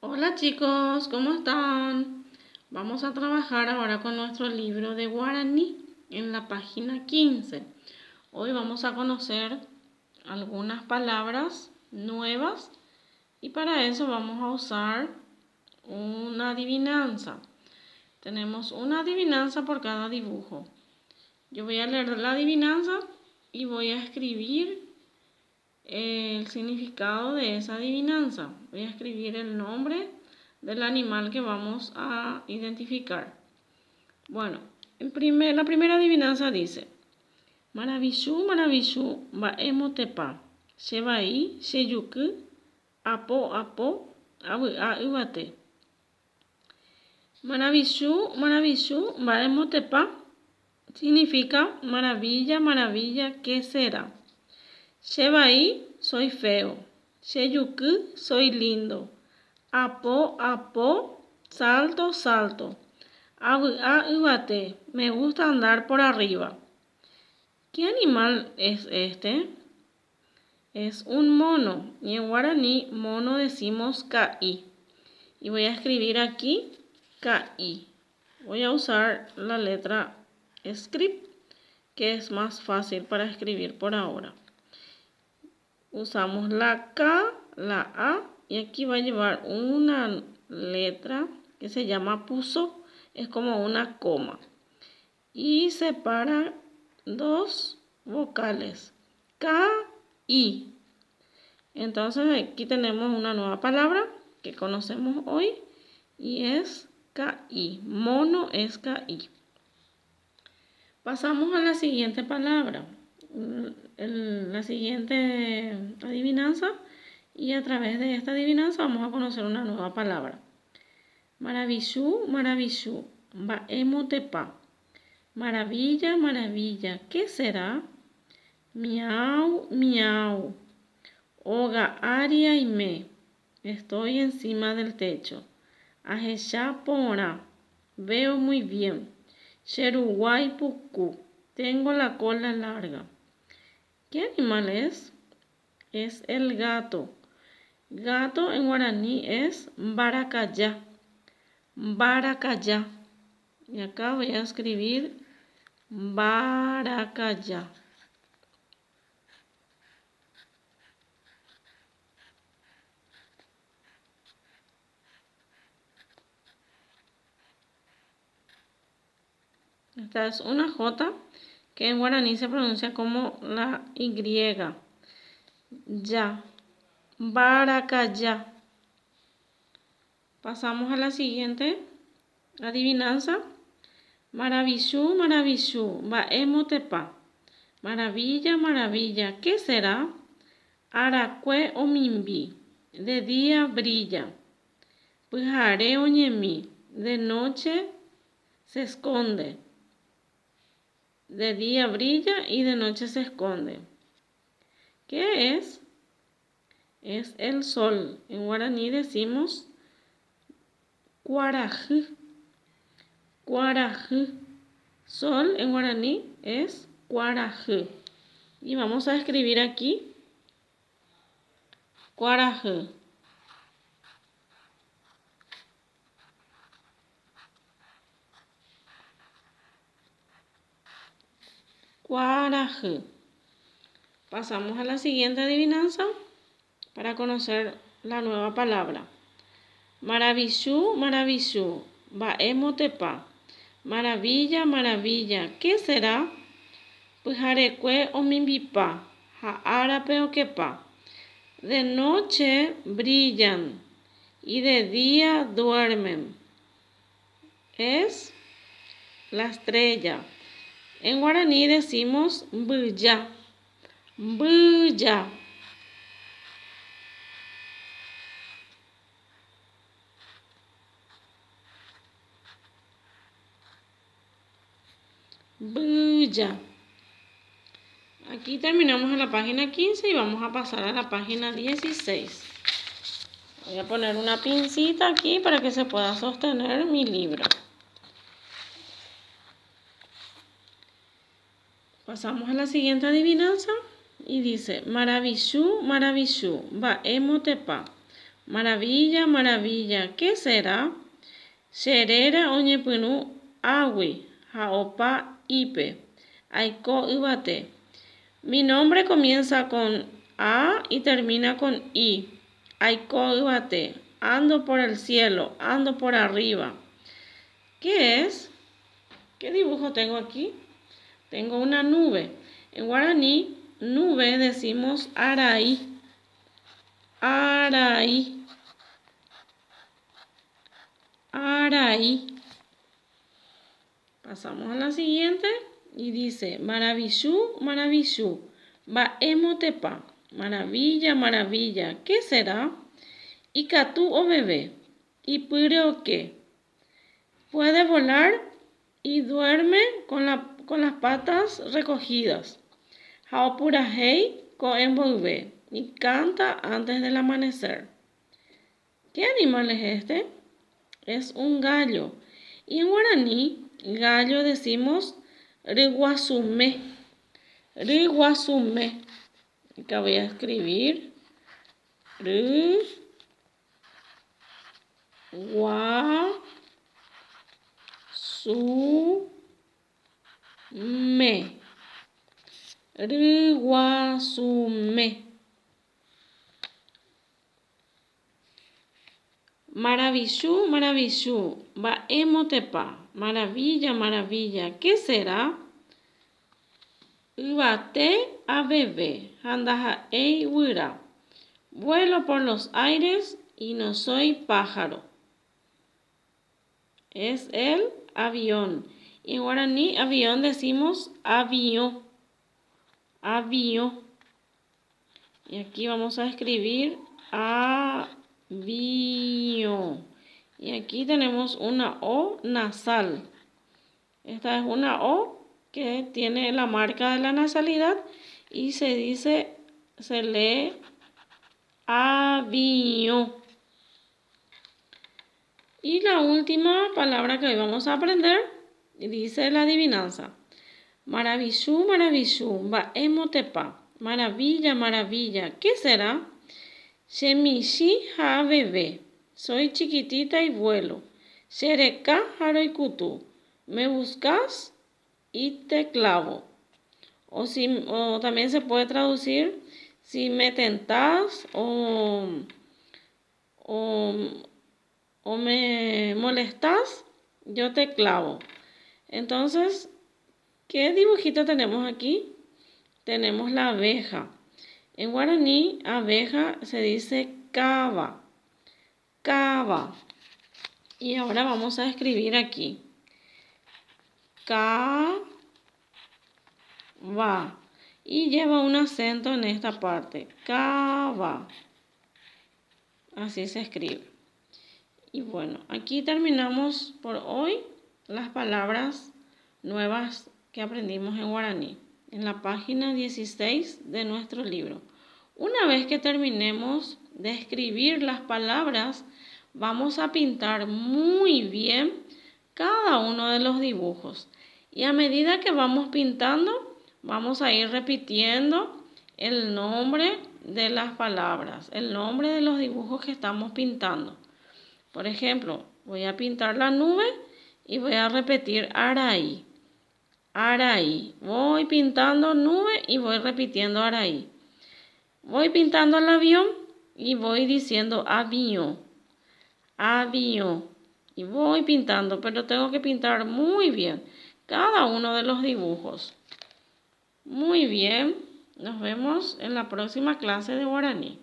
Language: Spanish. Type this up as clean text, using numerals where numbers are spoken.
Hola chicos, ¿cómo están? Vamos a trabajar ahora con nuestro libro de guaraní en la página 15. Hoy vamos a conocer algunas palabras nuevas y para eso vamos a usar una adivinanza. Tenemos una adivinanza por cada dibujo. Yo voy a leer la adivinanza y voy a escribir el significado de esa adivinanza. Voy a escribir el nombre del animal que vamos a identificar. Bueno, la primera adivinanza dice: Maravillu, maravillu, baemotepa, shebai, sheyuku, apo, apo, abuate. Maravillu, maravillu, baemotepa significa maravilla, maravilla, ¿qué será? Shebai, soy feo. Sheyuku, soy lindo. Apo, apo, salto, salto. Abuate, me gusta andar por arriba. ¿Qué animal es este? Es un mono. Y en guaraní, mono decimos caí. Y voy a escribir aquí caí. Voy a usar la letra script, que es más fácil para escribir por ahora. Usamos la K, la A, y aquí va a llevar una letra que se llama puso, es como una coma. Y separa dos vocales, K, I. Entonces aquí tenemos una nueva palabra que conocemos hoy y es KI. Mono es KI. Pasamos a la siguiente palabra. La siguiente adivinanza, y a través de esta adivinanza vamos a conocer una nueva palabra. Maravillu, maravillu, baemotepa. Maravilla, maravilla, ¿qué será? Miau, miau. Oga, aria y me. Estoy encima del techo. Ajesha pora. Veo muy bien. Cheruguay puku. Tengo la cola larga. ¿Qué animal es? Es el gato. Gato en guaraní es baracayá. Baracayá. Y acá voy a escribir baracayá. Esta es una J que en guaraní se pronuncia como la Y. Ya. Baracayá. Pasamos a la siguiente adivinanza. Maravillu, maravillu, baemotepa. Maravilla, maravilla, ¿qué será? Aracue o mimbi, de día brilla. Pujare o ñemi, de noche se esconde. De día brilla y de noche se esconde. ¿Qué es? Es el sol. En guaraní decimos cuarajı. Cuarajı. Sol en guaraní es cuarajı. Y vamos a escribir aquí cuarajı. Cuarajı. Pasamos a la siguiente adivinanza para conocer la nueva palabra. Maravillu, maravillu, baemotepa. Maravilla, maravilla, ¿qué será? Pujarecue o mimbipa, jaarape o quepa. De noche brillan y de día duermen. Es la estrella. En guaraní decimos bulla. Bulla. Bulla. Aquí terminamos en la página 15 y vamos a pasar a la página 16. Voy a poner una pincita aquí para que se pueda sostener mi libro. Pasamos a la siguiente adivinanza y dice: Maravillu, maravillu, baemotepa. Maravilla, maravilla. ¿Qué será? Sherera oñepunu agui, jaopa ipe. Aiko ibate. Mi nombre comienza con A y termina con I. Aiko ibate. Ando por el cielo, ando por arriba. ¿Qué es? ¿Qué dibujo tengo aquí? Tengo una nube. En guaraní, nube decimos araí. Araí. Araí. Pasamos a la siguiente y dice, maravillú, maravillú, baemotepa, maravilla, maravilla, ¿qué será? Y catú o bebé, y pure o qué. Puede volar y duerme con las patas recogidas. Haopura hei ko envolve, y canta antes del amanecer. ¿Qué animal es este? Es un gallo. Y en guaraní, gallo decimos riguasume. Riguasume. Acá voy a escribir. Riguasume. Riguasume. Maravillú, maravillú, baemotepa, maravilla, maravilla, ¿qué será? Ibate a bebé, andaja ei huira. Vuelo por los aires y no soy pájaro. Es el avión. Y en guaraní, avión decimos avión. Avión. Y aquí vamos a escribir avión. Y aquí tenemos una O nasal. Esta es una O que tiene la marca de la nasalidad y se lee avión. Y la última palabra que hoy vamos a aprender dice la adivinanza. Maravillú, maravillú, baemotepa, maravilla, maravilla, ¿qué será? Shemishi ha bebé, soy chiquitita y vuelo. Shereka haroikutu, me buscas y te clavo. O también se puede traducir, si me tentás o me molestas, yo te clavo. Entonces, ¿qué dibujito tenemos aquí? Tenemos la abeja. En guaraní, abeja se dice cava. Cava. Y ahora vamos a escribir aquí. Cava. Y lleva un acento en esta parte. Cava. Así se escribe. Y bueno, aquí terminamos por hoy las palabras nuevas que aprendimos en guaraní, en la página 16 de nuestro libro. Una vez que terminemos de escribir las palabras, vamos a pintar muy bien cada uno de los dibujos. Y a medida que vamos pintando, vamos a ir repitiendo el nombre de las palabras, el nombre de los dibujos que estamos pintando. Por ejemplo, voy a pintar la nube y voy a repetir araí. Araí. Voy pintando nube y voy repitiendo araí. Voy pintando el avión y voy diciendo avión. Avión. Y voy pintando, pero tengo que pintar muy bien cada uno de los dibujos. Muy bien. Nos vemos en la próxima clase de guaraní.